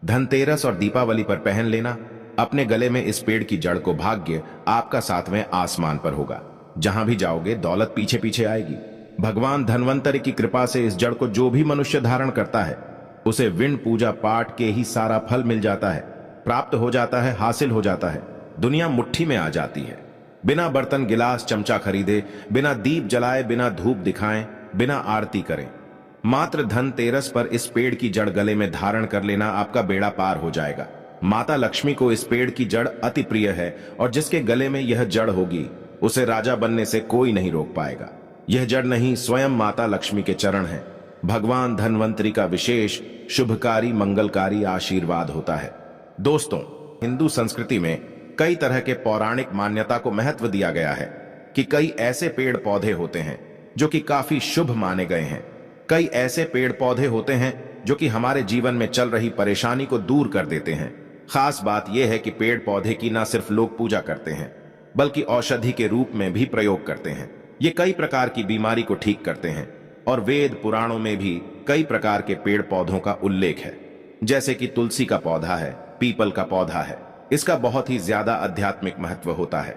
धनतेरस और दीपावली पर पहन लेना अपने गले में इस पेड़ की जड़ को भाग्य आपका सातवें आसमान पर होगा। जहां भी जाओगे दौलत पीछे पीछे आएगी। भगवान धन्वंतरि की कृपा से इस जड़ को जो भी मनुष्य धारण करता है उसे विण पूजा पाठ के ही सारा फल मिल जाता है, प्राप्त हो जाता है, हासिल हो जाता है। दुनिया मुट्ठी में आ जाती है। बिना बर्तन गिलास चमचा खरीदे, बिना दीप जलाए, बिना धूप दिखाएं, बिना आरती करें, मात्र धनतेरस पर इस पेड़ की जड़ गले में धारण कर लेना आपका बेड़ा पार हो जाएगा। माता लक्ष्मी को इस पेड़ की जड़ अति प्रिय है और जिसके गले में यह जड़ होगी उसे राजा बनने से कोई नहीं रोक पाएगा। यह जड़ नहीं, स्वयं माता लक्ष्मी के चरण हैं। भगवान धन्वंतरि का विशेष शुभकारी मंगलकारी आशीर्वाद होता है। दोस्तों, हिंदू संस्कृति में कई तरह के पौराणिक मान्यता को महत्व दिया गया है कि कई ऐसे पेड़ पौधे होते हैं जो कि काफी शुभ माने गए हैं। कई ऐसे पेड़ पौधे होते हैं जो कि हमारे जीवन में चल रही परेशानी को दूर कर देते हैं। खास बात यह है कि पेड़ पौधे की न सिर्फ लोग पूजा करते हैं बल्कि औषधि के रूप में भी प्रयोग करते हैं। ये कई प्रकार की बीमारी को ठीक करते हैं और वेद पुराणों में भी कई प्रकार के पेड़ पौधों का उल्लेख है। जैसे कि तुलसी का पौधा है, पीपल का पौधा है। इसका बहुत ही ज्यादा आध्यात्मिक महत्व होता है।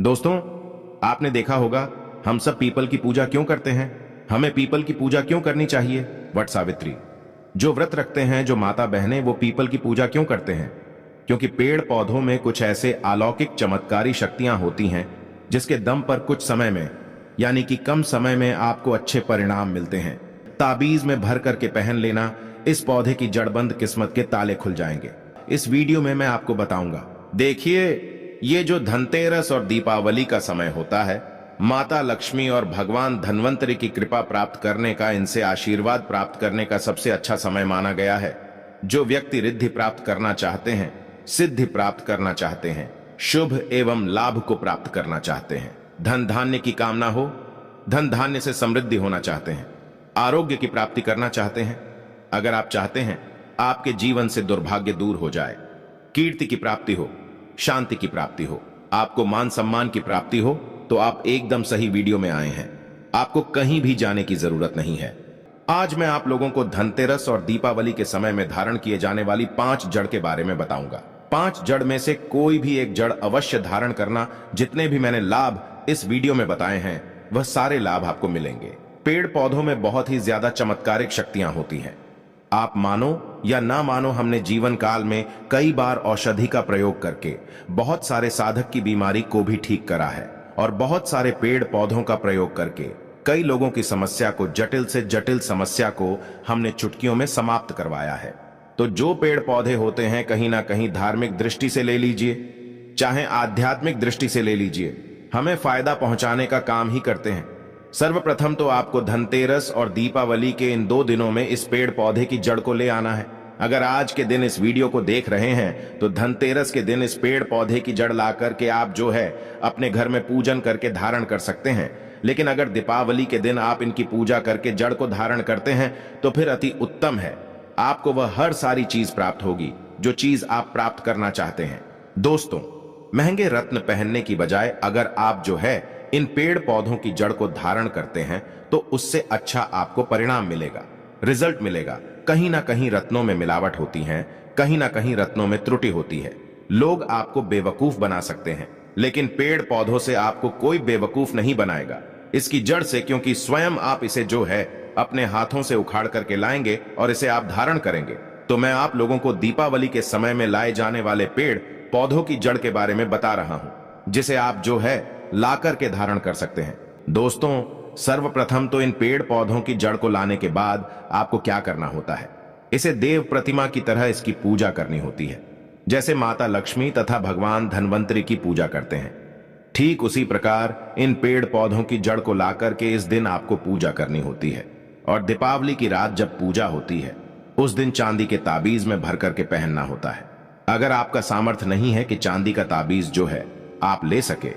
दोस्तों, आपने देखा होगा हम सब पीपल की पूजा क्यों करते हैं? हमें पीपल की पूजा क्यों करनी चाहिए? वट सावित्री। जो व्रत रखते हैं, जो माता बहनें, वो पीपल की पूजा क्यों करते हैं? क्योंकि पेड़ पौधों में कुछ ऐसे अलौकिक चमत्कारी शक्तियां होती हैं जिसके दम पर कुछ समय में, यानी कि कम समय में आपको अच्छे परिणाम मिलते हैं। ताबीज में भर करके पहन लेना, इस पौधे की जड़बंद किस्मत के ताले खुल जाएंगे। इस वीडियो में मैं आपको बताऊंगा। देखिए, ये जो धनतेरस और दीपावली का समय होता है, माता लक्ष्मी और भगवान धन्वंतरि की कृपा प्राप्त करने का, इनसे आशीर्वाद प्राप्त करने का सबसे अच्छा समय माना गया है। जो व्यक्ति रिद्धि प्राप्त करना चाहते हैं, सिद्धि प्राप्त करना चाहते हैं, शुभ एवं लाभ को प्राप्त करना चाहते हैं, धन धान्य की कामना हो, धन धान्य से समृद्धि होना चाहते हैं, आरोग्य की प्राप्ति करना चाहते हैं, अगर आप चाहते हैं आपके जीवन से दुर्भाग्य दूर हो जाए, कीर्ति की प्राप्ति हो, शांति की प्राप्ति हो, आपको मान सम्मान की प्राप्ति हो, तो आप एकदम सही वीडियो में आए हैं। आपको कहीं भी जाने की जरूरत नहीं है। आज मैं आप लोगों को धनतेरस और दीपावली के समय में धारण किए जाने वाली 5 जड़ के बारे में बताऊंगा। 5 जड़ में से कोई भी एक जड़ अवश्य धारण करना। जितने भी मैंने लाभ इस वीडियो में बताए हैं वह सारे लाभ आपको मिलेंगे। पेड़ पौधों में बहुत ही ज्यादा चमत्कारिक शक्तियां होती हैं। आप मानो या ना मानो, हमने जीवन काल में कई बार औषधि का प्रयोग करके बहुत सारे साधक की बीमारी को भी ठीक करा है और बहुत सारे पेड़ पौधों का प्रयोग करके कई लोगों की समस्या को, जटिल से जटिल समस्या को हमने चुटकियों में समाप्त करवाया है। तो जो पेड़ पौधे होते हैं, कहीं ना कहीं धार्मिक दृष्टि से ले लीजिए, चाहे आध्यात्मिक दृष्टि से ले लीजिए, हमें फायदा पहुंचाने का काम ही करते हैं। सर्वप्रथम तो आपको धनतेरस और दीपावली के इन 2 दिनों में इस पेड़ पौधे की जड़ को ले आना है। अगर आज के दिन इस वीडियो को देख रहे हैं तो धनतेरस के दिन इस पेड़ पौधे की जड़ ला करके आप जो है अपने घर में पूजन करके धारण कर सकते हैं। लेकिन अगर दीपावली के दिन आप इनकी पूजा करके जड़ को धारण करते हैं तो फिर अति उत्तम है। आपको वह हर सारी चीज प्राप्त होगी जो चीज आप प्राप्त करना चाहते हैं। दोस्तों, महंगे रत्न पहनने की बजाय अगर आप जो है इन पेड़ पौधों की जड़ को धारण करते हैं तो उससे अच्छा आपको परिणाम मिलेगा, रिजल्ट मिलेगा। कहीं ना कहीं रत्नों में मिलावट होती है, कहीं ना कहीं रत्नों में त्रुटि होती है। लोग आपको बेवकूफ बना सकते हैं, लेकिन पेड़ पौधों से आपको कोई बेवकूफ नहीं बनाएगा। इसकी जड़ से, क्योंकि स्वयं आप इसे जो है अपने हाथों से उखाड़ करके लाएंगे और इसे आप धारण करेंगे। तो मैं आप लोगों को दीपावली के समय में लाए जाने वाले पेड़ पौधों की जड़ के बारे में बता रहा हूं, जिसे आप जो है ला करके धारण कर सकते हैं। दोस्तों, सर्वप्रथम तो इन पेड़ पौधों की जड़ को लाने के बाद आपको क्या करना होता है? इसे देव प्रतिमा की तरह इसकी पूजा करनी होती है। जैसे माता लक्ष्मी तथा भगवान धन्वंतरि की पूजा करते हैं, ठीक उसी प्रकार इन पेड़ पौधों की जड़ को ला करके इस दिन आपको पूजा करनी होती है। और दीपावली की रात जब पूजा होती है उस दिन चांदी के ताबीज में भर करके पहनना होता है। अगर आपका सामर्थ्य नहीं है कि चांदी का ताबीज जो है आप ले सके,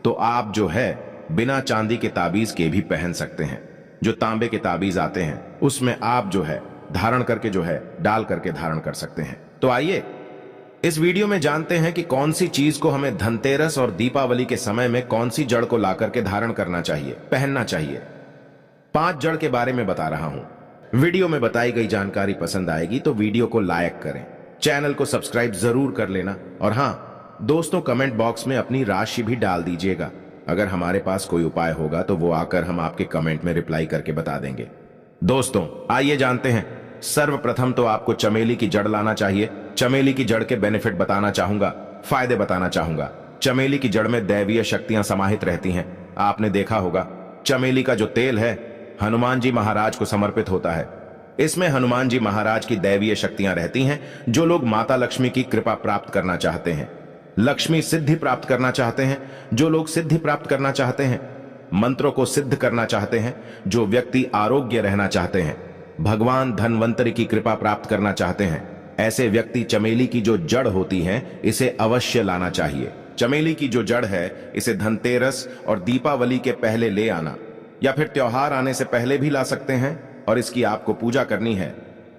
तो आप जो है बिना चांदी के ताबीज के भी पहन सकते हैं। जो तांबे के ताबीज आते हैं उसमें आप जो है धारण करके जो है डाल करके धारण कर सकते हैं। तो आइए इस वीडियो में जानते हैं कि कौन सी चीज को हमें धनतेरस और दीपावली के समय में कौन सी जड़ को ला करके धारण करना चाहिए, पहनना चाहिए। 5 जड़ के बारे में बता रहा हूं। वीडियो में बताई गई जानकारी पसंद आएगी तो वीडियो को लाइक करें, चैनल को सब्सक्राइब जरूर कर लेना। और हाँ दोस्तों, कमेंट बॉक्स में अपनी राशि भी डाल दीजिएगा। अगर हमारे पास कोई उपाय होगा तो वो आकर हम आपके कमेंट में रिप्लाई करके बता देंगे। दोस्तों आइए जानते हैं। सर्वप्रथम तो आपको चमेली की जड़ लाना चाहिए। चमेली की जड़ के बेनिफिट बताना चाहूंगा, फायदे बताना चाहूंगा। चमेली की जड़ में दैवीय शक्तियां समाहित रहती हैं। आपने देखा होगा चमेली का जो तेल है हनुमान जी महाराज को समर्पित होता है। इसमें हनुमान जी महाराज की दैवीय शक्तियां रहती हैं। जो लोग माता लक्ष्मी की कृपा प्राप्त करना चाहते हैं, लक्ष्मी सिद्धि प्राप्त करना चाहते हैं, जो लोग सिद्धि प्राप्त करना चाहते हैं, मंत्रों को सिद्ध करना चाहते हैं, जो व्यक्ति आरोग्य रहना चाहते हैं, भगवान धनवंतरी की कृपा प्राप्त करना चाहते हैं, ऐसे व्यक्ति चमेली की जो जड़ होती है इसे अवश्य लाना चाहिए। चमेली की जो जड़ है इसे धनतेरस और दीपावली के पहले ले आना, या फिर त्योहार आने से पहले भी ला सकते हैं। और इसकी आपको पूजा करनी है।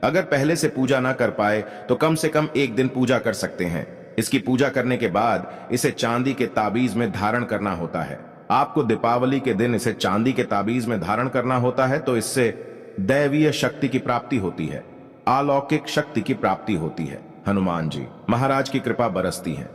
अगर पहले से पूजा ना कर पाए तो कम से कम एक दिन पूजा कर सकते हैं। इसकी पूजा करने के बाद इसे चांदी के ताबीज में धारण करना होता है। आपको दीपावली के दिन इसे चांदी के ताबीज में धारण करना होता है, तो इससे दैवीय शक्ति की प्राप्ति होती है, अलौकिक शक्ति की प्राप्ति होती है। हनुमान जी महाराज की कृपा बरसती है।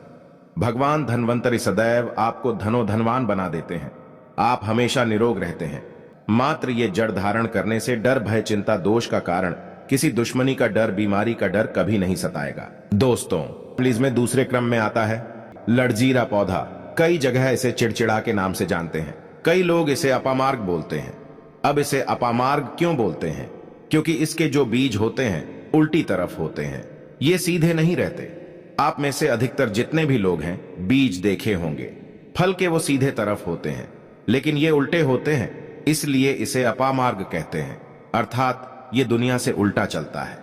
भगवान धनवंतरी सदैव आपको धनवान बना देते हैं। आप हमेशा निरोग रहते हैं। मात्र ये जड़ धारण करने से डर, भय, चिंता, दोष का कारण, किसी दुश्मनी का डर, बीमारी का डर कभी नहीं सताएगा। दोस्तों प्लीज में दूसरे क्रम में आता है लड़जीरा पौधा। कई जगह इसे चिड़चिड़ा के नाम से जानते हैं। कई लोग इसे अपामार्ग बोलते हैं। अब इसे अपामार्ग क्यों बोलते हैं? क्योंकि इसके जो बीज होते हैं उल्टी तरफ होते हैं, ये सीधे नहीं रहते। आप में से अधिकतर जितने भी लोग हैं बीज देखे होंगे, फल के वो सीधे तरफ होते हैं, लेकिन ये उल्टे होते हैं, इसलिए इसे अपामार्ग कहते हैं। अर्थात ये दुनिया से उल्टा चलता है।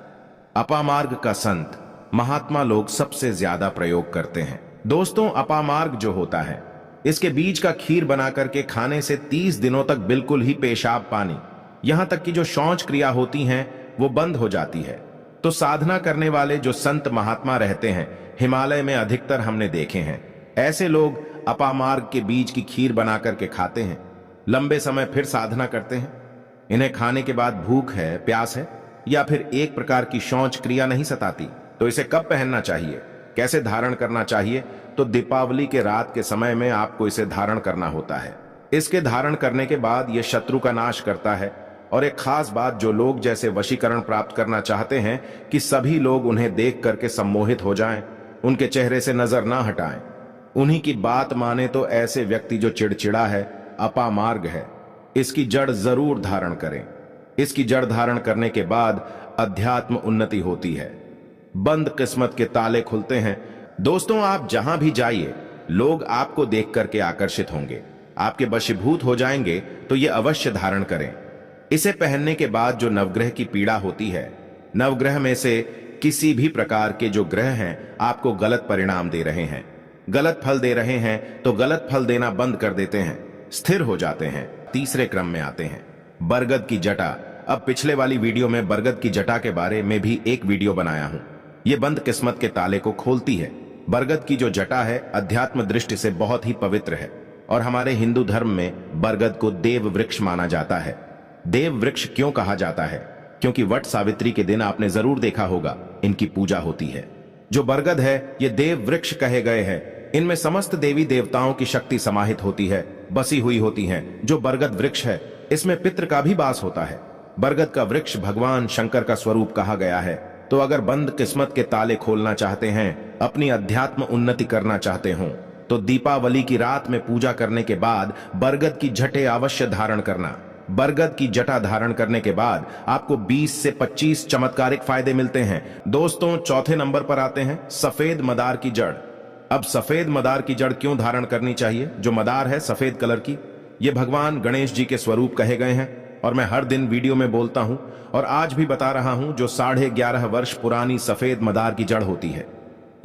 अपामार्ग का संत महात्मा लोग सबसे ज्यादा प्रयोग करते हैं। दोस्तों अपामार्ग जो होता है इसके बीज का खीर बना करके खाने से 30 दिनों तक बिल्कुल ही पेशाब, पानी, यहां तक कि जो शौच क्रिया होती हैं वो बंद हो जाती है। तो साधना करने वाले जो संत महात्मा रहते हैं हिमालय में अधिकतर हमने देखे हैं, ऐसे लोग अपामार्ग के बीज की खीर बना करके खाते हैं, लंबे समय फिर साधना करते हैं। इन्हें खाने के बाद भूख है, प्यास है, या फिर एक प्रकार की शौच क्रिया नहीं सताती। तो इसे कब पहनना चाहिए, कैसे धारण करना चाहिए? तो दीपावली के रात के समय में आपको इसे धारण करना होता है। इसके धारण करने के बाद यह शत्रु का नाश करता है। और एक खास बात, जो लोग जैसे वशीकरण प्राप्त करना चाहते हैं कि सभी लोग उन्हें देख करके सम्मोहित हो जाएं, उनके चेहरे से नजर ना हटाएं, उन्हीं की बात माने, तो ऐसे व्यक्ति जो चिड़चिड़ा है, अपामार्ग है, इसकी जड़ जरूर धारण करें। इसकी जड़ धारण करने के बाद अध्यात्म उन्नति होती है, बंद किस्मत के ताले खुलते हैं। दोस्तों आप जहां भी जाइए लोग आपको देख करके आकर्षित होंगे, आपके वशीभूत हो जाएंगे। तो ये अवश्य धारण करें। इसे पहनने के बाद जो नवग्रह की पीड़ा होती है, नवग्रह में से किसी भी प्रकार के जो ग्रह हैं आपको गलत परिणाम दे रहे हैं, गलत फल दे रहे हैं, तो गलत फल देना बंद कर देते हैं, स्थिर हो जाते हैं। तीसरे क्रम में आते हैं बरगद की जटा। अब पिछले वाली वीडियो में बरगद की जटा के बारे में भी एक वीडियो बनाया हूं। ये बंद किस्मत के ताले को खोलती है। बरगद की जो जटा है अध्यात्म दृष्टि से बहुत ही पवित्र है, और हमारे हिंदू धर्म में बरगद को देव वृक्ष माना जाता है। देव वृक्ष क्यों कहा जाता है? क्योंकि वट सावित्री के दिन आपने जरूर देखा होगा इनकी पूजा होती है। जो बरगद है ये देव वृक्ष कहे गए हैं। इनमें समस्त देवी देवताओं की शक्ति समाहित होती है, बसी हुई होती है। जो बरगद वृक्ष है इसमें पितृ का भी वास होता है। बरगद का वृक्ष भगवान शंकर का स्वरूप कहा गया है। तो अगर बंद किस्मत के ताले खोलना चाहते हैं, अपनी अध्यात्म उन्नति करना चाहते हो, तो दीपावली की रात में पूजा करने के बाद बरगद की जटे अवश्य धारण करना। बरगद की जटा धारण करने के बाद आपको 20 से 25 चमत्कारिक फायदे मिलते हैं। दोस्तों चौथे नंबर पर आते हैं सफेद मदार की जड़। अब सफेद मदार की जड़ क्यों धारण करनी चाहिए? जो मदार है सफेद कलर की, ये भगवान गणेश जी के स्वरूप कहे गए हैं, और मैं हर दिन वीडियो में बोलता हूं और आज भी बता रहा हूं। जो 11.5 वर्ष पुरानी सफेद मदार की जड़ होती है,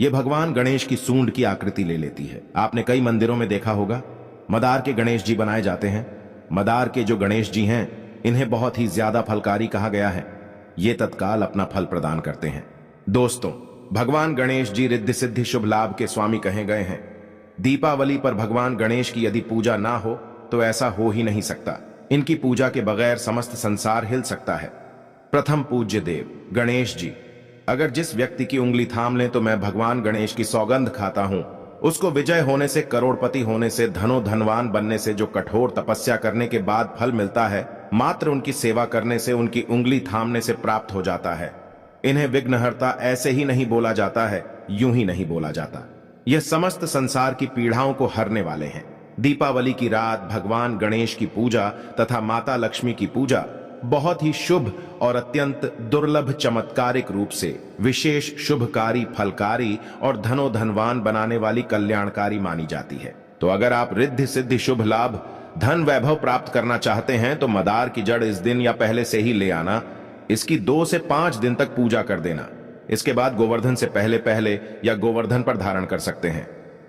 ये भगवान गणेश की सूंड की आकृति ले लेती है। आपने कई मंदिरों में देखा होगा मदार के गणेश जी बनाए जाते हैं। मदार के जो गणेश जी हैं इन्हें बहुत ही ज्यादा फलकारी कहा गया है। ये तत्काल अपना फल प्रदान करते हैं। दोस्तों भगवान गणेश जी रिद्धि सिद्धि शुभ लाभ के स्वामी कहे गए हैं। दीपावली पर भगवान गणेश की यदि पूजा ना हो तो ऐसा हो ही नहीं सकता। इनकी पूजा के बगैर समस्त संसार हिल सकता है। प्रथम पूज्य देव गणेश जी। अगर जिस व्यक्ति की उंगली थाम लें तो मैं भगवान गणेश की सौगंध खाता हूं, उसको विजय होने से, करोड़पति होने से, धनवान बनने से जो कठोर तपस्या करने के बाद फल मिलता है, मात्र उनकी सेवा करने से, उनकी उंगली थामने से प्राप्त हो जाता है। इन्हें विघ्नहर्ता ऐसे ही नहीं बोला जाता है, यूं ही नहीं बोला जाता। यह समस्त संसार की पीड़ाओं को हरने वाले हैं। दीपावली की रात भगवान गणेश की पूजा तथा माता लक्ष्मी की पूजा बहुत ही शुभ और अत्यंत दुर्लभ चमत्कारिक रूप से विशेष शुभकारी, फलकारी और धनवान बनाने वाली कल्याणकारी मानी जाती है। तो अगर आप रिद्धि सिद्धि, शुभ लाभ, धन वैभव प्राप्त करना चाहते हैं तो मदार की जड़ इस दिन या पहले से ही ले आना। इसकी 2 से 5 दिन तक पूजा कर देना। इसके बाद गोवर्धन से पहले या गोवर्धन पर धारण कर सकते हैं,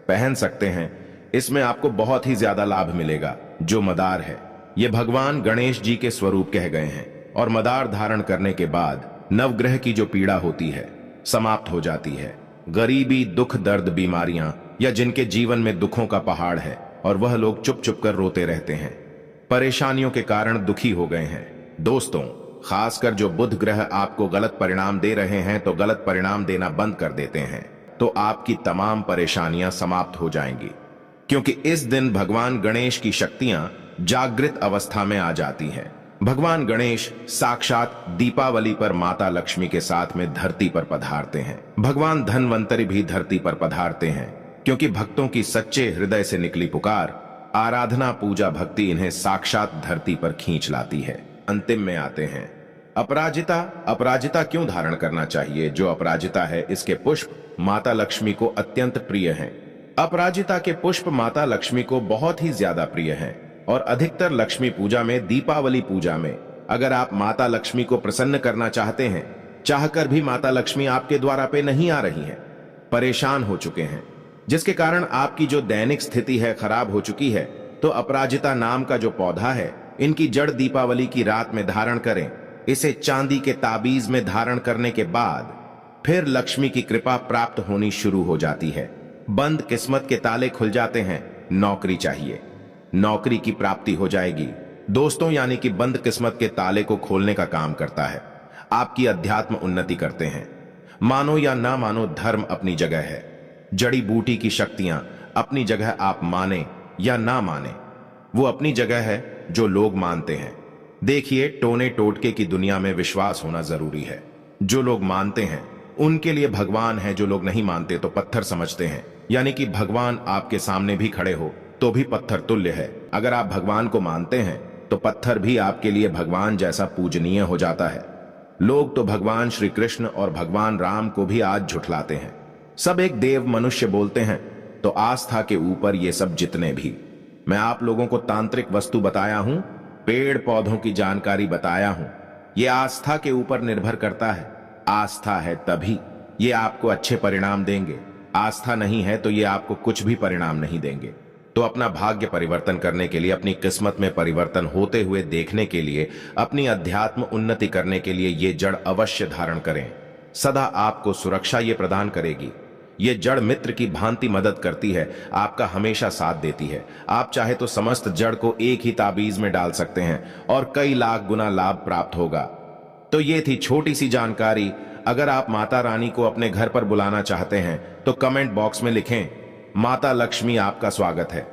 पहन सकते हैं। इसमें आपको बहुत ही ज्यादा लाभ मिलेगा। जो मदार है, ये भगवान गणेश जी के स्वरूप कह गए हैं और मदार धारण करने के बाद नवग्रह की जो पीड़ा होती है समाप्त हो जाती है। गरीबी, दुख, दर्द, बीमारियां या जिनके जीवन में दुखों का पहाड़ है और वह लोग चुप चुप कर रोते रहते हैं, परेशानियों के कारण दुखी हो गए हैं। दोस्तों, खासकर जो बुध ग्रह आपको गलत परिणाम दे रहे हैं तो गलत परिणाम देना बंद कर देते हैं, तो आपकी तमाम परेशानियां समाप्त हो जाएंगी। क्योंकि इस दिन भगवान गणेश की शक्तियां जागृत अवस्था में आ जाती हैं। भगवान गणेश साक्षात दीपावली पर माता लक्ष्मी के साथ में धरती पर पधारते हैं। भगवान धनवंतरी भी धरती पर पधारते हैं, क्योंकि भक्तों की सच्चे हृदय से निकली पुकार, आराधना, पूजा, भक्ति इन्हें साक्षात धरती पर खींच लाती है। अंतिम में आते हैं अपराजिता। अपराजिता क्यों धारण करना चाहिए? जो अपराजिता है, इसके पुष्प माता लक्ष्मी को अत्यंत प्रिय हैं। अपराजिता के पुष्प माता लक्ष्मी को बहुत ही ज्यादा प्रिय हैं और अधिकतर लक्ष्मी पूजा में, दीपावली पूजा में, अगर आप माता लक्ष्मी को प्रसन्न करना चाहते हैं, चाहकर भी माता लक्ष्मी आपके द्वारा पे नहीं आ रही हैं, परेशान हो चुके हैं, जिसके कारण आपकी जो दैनिक स्थिति है खराब हो चुकी है, तो अपराजिता नाम का जो पौधा है, इनकी जड़ दीपावली की रात में धारण करें। इसे चांदी के ताबीज में धारण करने के बाद फिर लक्ष्मी की कृपा प्राप्त होनी शुरू हो जाती है। बंद किस्मत के ताले खुल जाते हैं। नौकरी चाहिए, नौकरी की प्राप्ति हो जाएगी। दोस्तों, यानी कि बंद किस्मत के ताले को खोलने का काम करता है। आपकी अध्यात्म उन्नति करते हैं। मानो या ना मानो, धर्म अपनी जगह है, जड़ी बूटी की शक्तियां अपनी जगह, आप माने या ना माने, वो अपनी जगह है जो लोग मानते हैं। देखिए, टोने टोटके की दुनिया में विश्वास होना जरूरी है। जो लोग मानते हैं उनके लिए भगवान है, जो लोग नहीं मानते तो पत्थर समझते हैं। यानी कि भगवान आपके सामने भी खड़े हो तो भी पत्थर तुल्य है। अगर आप भगवान को मानते हैं तो पत्थर भी आपके लिए भगवान जैसा पूजनीय हो जाता है। लोग तो भगवान श्री कृष्ण और भगवान राम को भी आज झुठलाते हैं। सब एक देव मनुष्य बोलते हैं, तो आस्था के ऊपर ये सब जितने भी मैं आप लोगों को तांत्रिक वस्तु बताया हूं, पेड़ पौधों की जानकारी बताया हूं, ये आस्था के ऊपर निर्भर करता है। आस्था है तभी ये आपको अच्छे परिणाम देंगे, आस्था नहीं है तो ये आपको कुछ भी परिणाम नहीं देंगे। तो अपना भाग्य परिवर्तन करने के लिए, अपनी किस्मत में परिवर्तन होते हुए देखने के लिए, अपनी अध्यात्म उन्नति करने के लिए ये जड़ अवश्य धारण करें। सदा आपको सुरक्षा ये प्रदान करेगी। ये जड़ मित्र की भांति मदद करती है, आपका हमेशा साथ देती है। आप चाहे तो समस्त जड़ को एक ही ताबीज में डाल सकते हैं और कई लाख गुना लाभ प्राप्त होगा। तो ये थी छोटी सी जानकारी। अगर आप माता रानी को अपने घर पर बुलाना चाहते हैं तो कमेंट बॉक्स में लिखें, माता लक्ष्मी आपका स्वागत है।